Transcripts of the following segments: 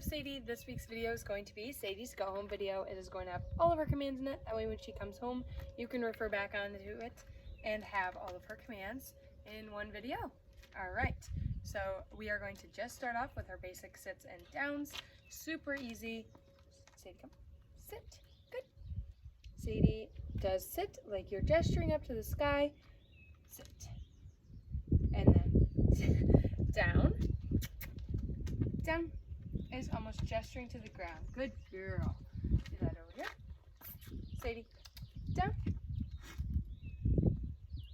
up, Sadie? This week's video is going to be Sadie's go home video. It is going to have all of her commands in it. That way when she comes home, you can refer back onto it and have all of her commands in one video. All right, so we are going to just start off with our basic sits and downs. Super easy. Sadie, come. Sit. Good. Sadie does sit like you're gesturing up to the sky. Sit. And then down. Down is almost gesturing to the ground. Good girl. Do that over here. Sadie, down.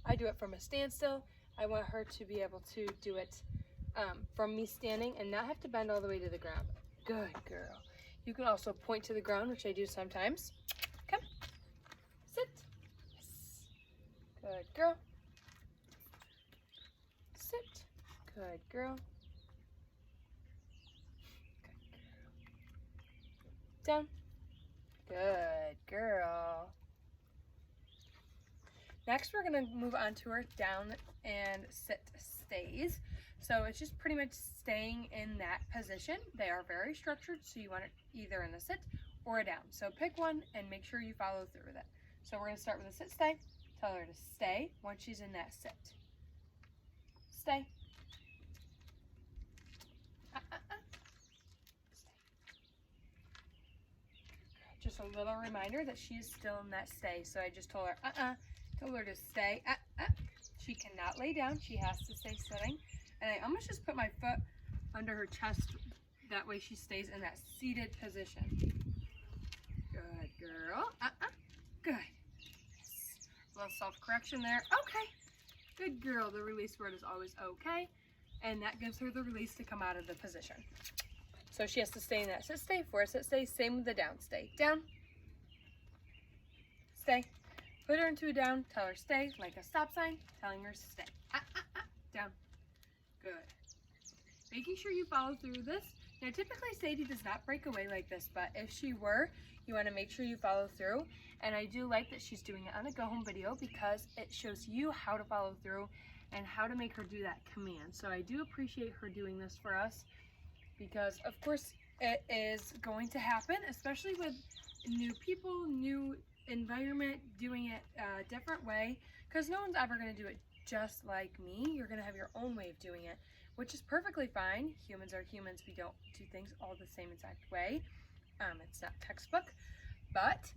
I do it from a standstill. I want her to be able to do it from me standing and not have to bend all the way to the ground. Good girl. You can also point to the ground, which I do sometimes. Come. Sit. Yes. Good girl. Sit. Good girl. Down. Good girl. Next, we're going to move on to our down and sit stays. So it's just pretty much staying in that position. They are very structured, so you want it either in a sit or a down. So pick one and make sure you follow through with it. So we're going to start with a sit stay. Tell her to stay once she's in that sit. Stay. Just a little reminder that she is still in that stay. So I just told her, told her to stay. She cannot lay down. She has to stay sitting. And I almost just put my foot under her chest. That way she stays in that seated position. Good girl. Good. Yes. A little self-correction there. Okay. Good girl. The release word is always okay. And that gives her the release to come out of the position. So she has to stay in that sit stay for a sit stay. Same with the down stay. Down. Stay. Put her into a down. Tell her stay, like a stop sign, telling her stay. Down. Good. Making sure you follow through this. Now, typically Sadie does not break away like this, but if she were, you want to make sure you follow through. And I do like that she's doing it on a go home video because it shows you how to follow through and how to make her do that command. So I do appreciate her doing this for us, because of course it is going to happen, especially with new people, new environment, doing it a different way, because no one's ever going to do it just like me. You're going to have your own way of doing it, which is perfectly fine. Humans are humans. We don't do things all the same exact way. It's not textbook, but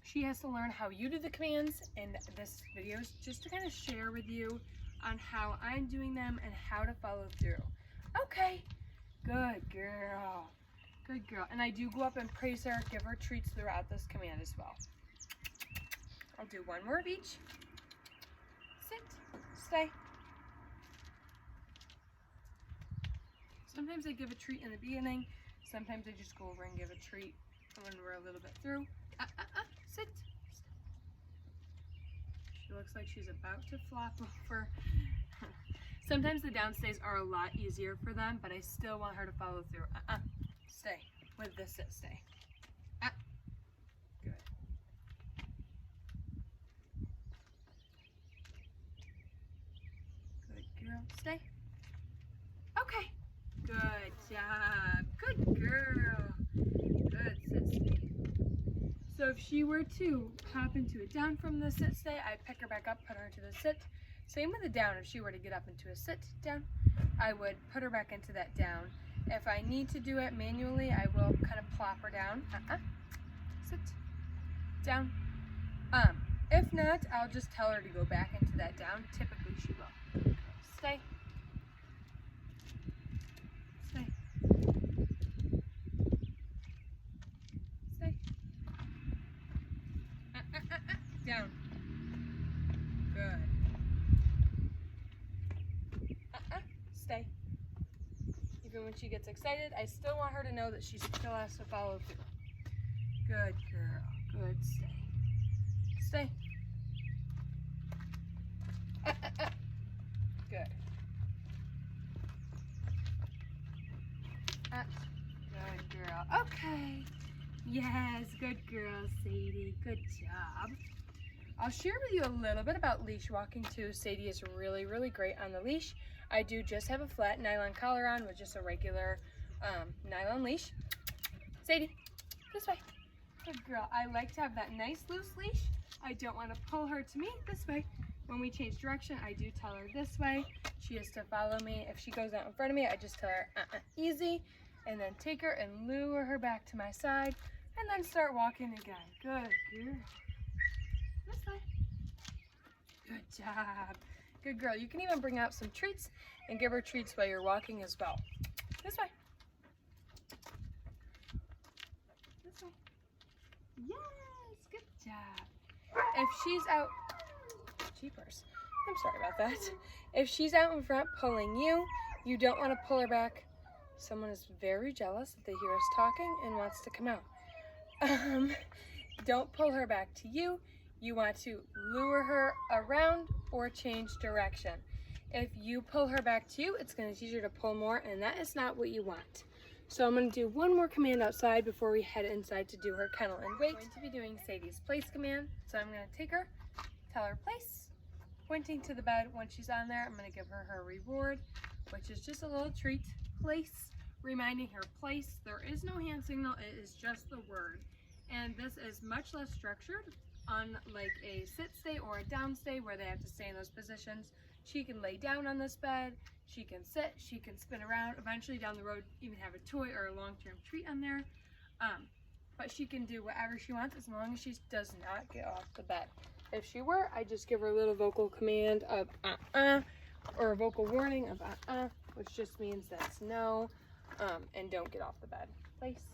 she has to learn how you do the commands, and this video is just to kind of share with you on how I'm doing them and how to follow through. Okay. Good girl. Good girl. And I do go up and praise her, give her treats throughout this command as well. I'll do one more of each. Sit. Stay. Sometimes I give a treat in the beginning. Sometimes I just go over and give a treat when we're a little bit through. Sit. She looks like she's about to flop over. Sometimes the downstays are a lot easier for them, but I still want her to follow through. Stay with the sit stay. Good. Good girl. Stay. Okay. Good job. Good girl. Good sit stay. So if she were to hop into a down from the sit stay, I pick her back up, put her into the sit. Same with the down. If she were to get up into a sit down, I would put her back into that down. If I need to do it manually, I will kind of plop her down. Sit. Down. If not, I'll just tell her to go back into that down. Typically she will. Stay. Stay. Stay. Down. Good. Stay. Even when she gets excited, I still want her to know that she still has to follow through. Good girl. Good. Stay. Stay. Good. Good girl. Okay. Yes, good girl, Sadie. Good job. I'll share with you a little bit about leash walking too. Sadie is really, really great on the leash. I do just have a flat nylon collar on with just a regular nylon leash. Sadie, this way. Good girl. I like to have that nice loose leash. I don't want to pull her to me. This way. When we change direction, I do tell her this way. She is to follow me. If she goes out in front of me, I just tell her easy, and then take her and lure her back to my side, and then start walking again. Good girl. This way. Good job. Good girl. You can even bring out some treats and give her treats while you're walking as well. This way. This way. Yes, good job. If she's out, jeepers, I'm sorry about that. If she's out in front pulling you, you don't want to pull her back. Someone is very jealous that they hear us talking and wants to come out. Don't pull her back to you. You want to lure her around or change direction. If you pull her back to you, it's going to teach her to pull more, and that is not what you want. So I'm going to do one more command outside before we head inside to do her kennel and wait. I'm going to be doing Sadie's place command. So I'm going to take her, tell her place, pointing to the bed. When she's on there, I'm going to give her her reward, which is just a little treat. Place, reminding her place. There is no hand signal. It is just the word. And this is much less structured, unlike a sit stay or a down stay where they have to stay in those positions. She can lay down on this bed, she can sit, she can spin around, eventually down the road even have a toy or a long-term treat on there. But she can do whatever she wants as long as she does not get off the bed. If she were, I just give her a little vocal command of or a vocal warning of which just means that's no, and don't get off the bed. Place.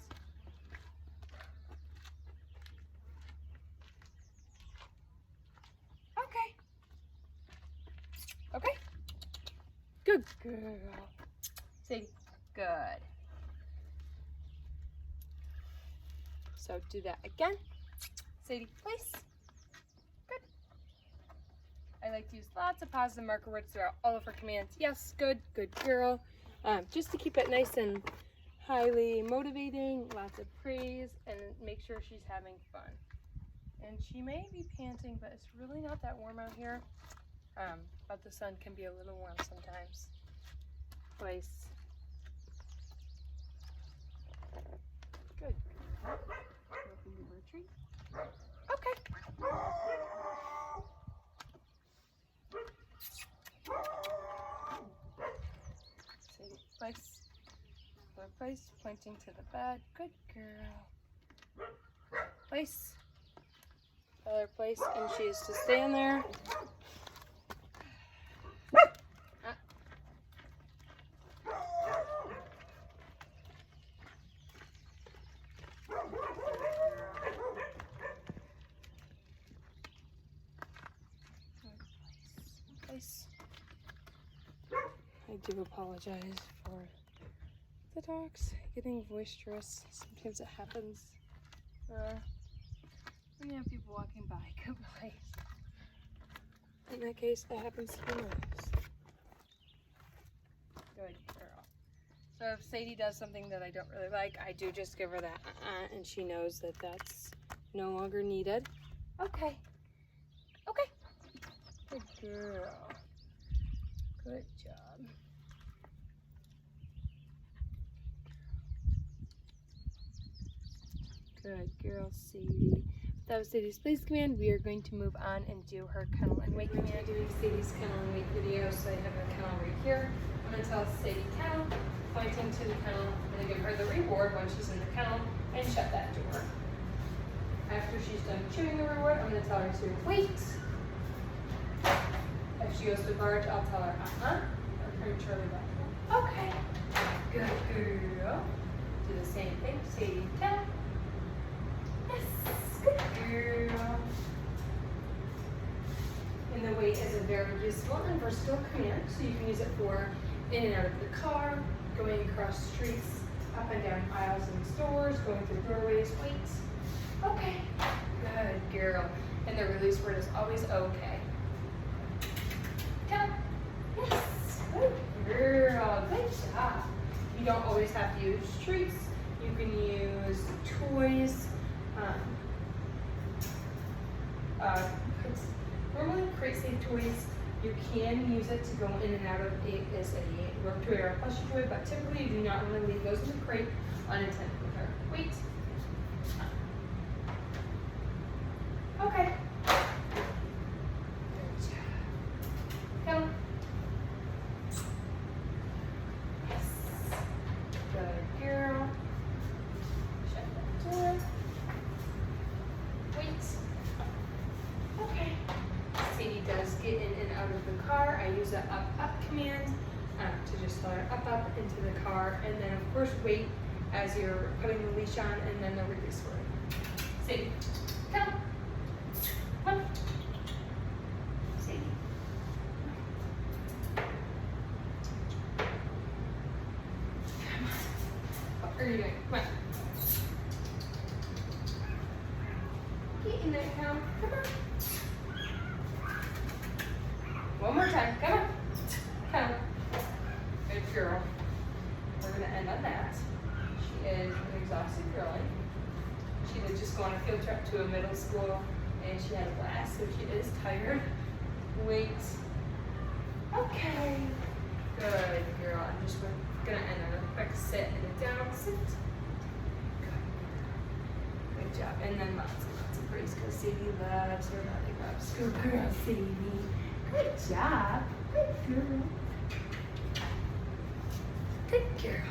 Okay. Good girl. Sadie, good. So do that again. Sadie, place. Good. I like to use lots of positive marker words throughout all of her commands. Yes, good, good girl. Just to keep it nice and highly motivating, lots of praise, and make sure she's having fun. And she may be panting, but it's really not that warm out here. But the sun can be a little warm sometimes. Place. Good. Open your retreat. Okay. Sadie, place. Other place, pointing to the bed. Good girl. Place. Other place, and she is to stand there. I do apologize for the dogs getting boisterous. Sometimes it happens when you have people walking by. Good place. In that case, that happens to be nice. Good girl. So if Sadie does something that I don't really like, I do just give her that and she knows that that's no longer needed. Okay. Okay. Good girl. Good job. Good girl, Sadie. That was Sadie's place command. We are going to move on and do her kennel and wait command. Doing Sadie's kennel and wait video, so I have her kennel right here. I'm going to tell Sadie kennel, pointing to the kennel. I'm going to give her the reward when she's in the kennel and shut that door. After she's done chewing the reward, I'm going to tell her to wait. If she goes to barge, I'll tell her or prematurely back. Okay. Good girl. Do the same thing. Sadie, kennel. Yes, good girl. And the wait is a very useful and versatile command, so you can use it for in and out of the car, going across streets, up and down aisles in stores, going through doorways. Wait. Okay. Good girl. And the release word is always okay. Come. Yes. Good girl. Good job. You don't always have to use treats. You can use toys. Normally crate safe toys You can use it to go in and out of it as a work toy or a plushie toy, but typically you do not want to leave those in the crate unattended with her. Wait. Okay. Good job. Come. Yes. Good girl. Shut that door. Wait. Okay. Sadie does get in and out of the car. I use the up command to just let her up into the car, and then of course wait as you're putting the leash on, and then the release word. Sadie, come. Come. Sadie. Come on. What are you doing? Come on. Get in there, come. Come on. One more time. Come on. Come. Good girl. We're going to end on that. She is an exhausted girlie. She did just go on a field trip to a middle school, and she had a blast, so she is tired. Wait. Okay. Good girl. I'm just going to end on a quick sit and a down sit. Good. Good job. And then lots of praise because Sadie loves her lollipops. Good girl, Sadie. Good job. Good girl. Good girl.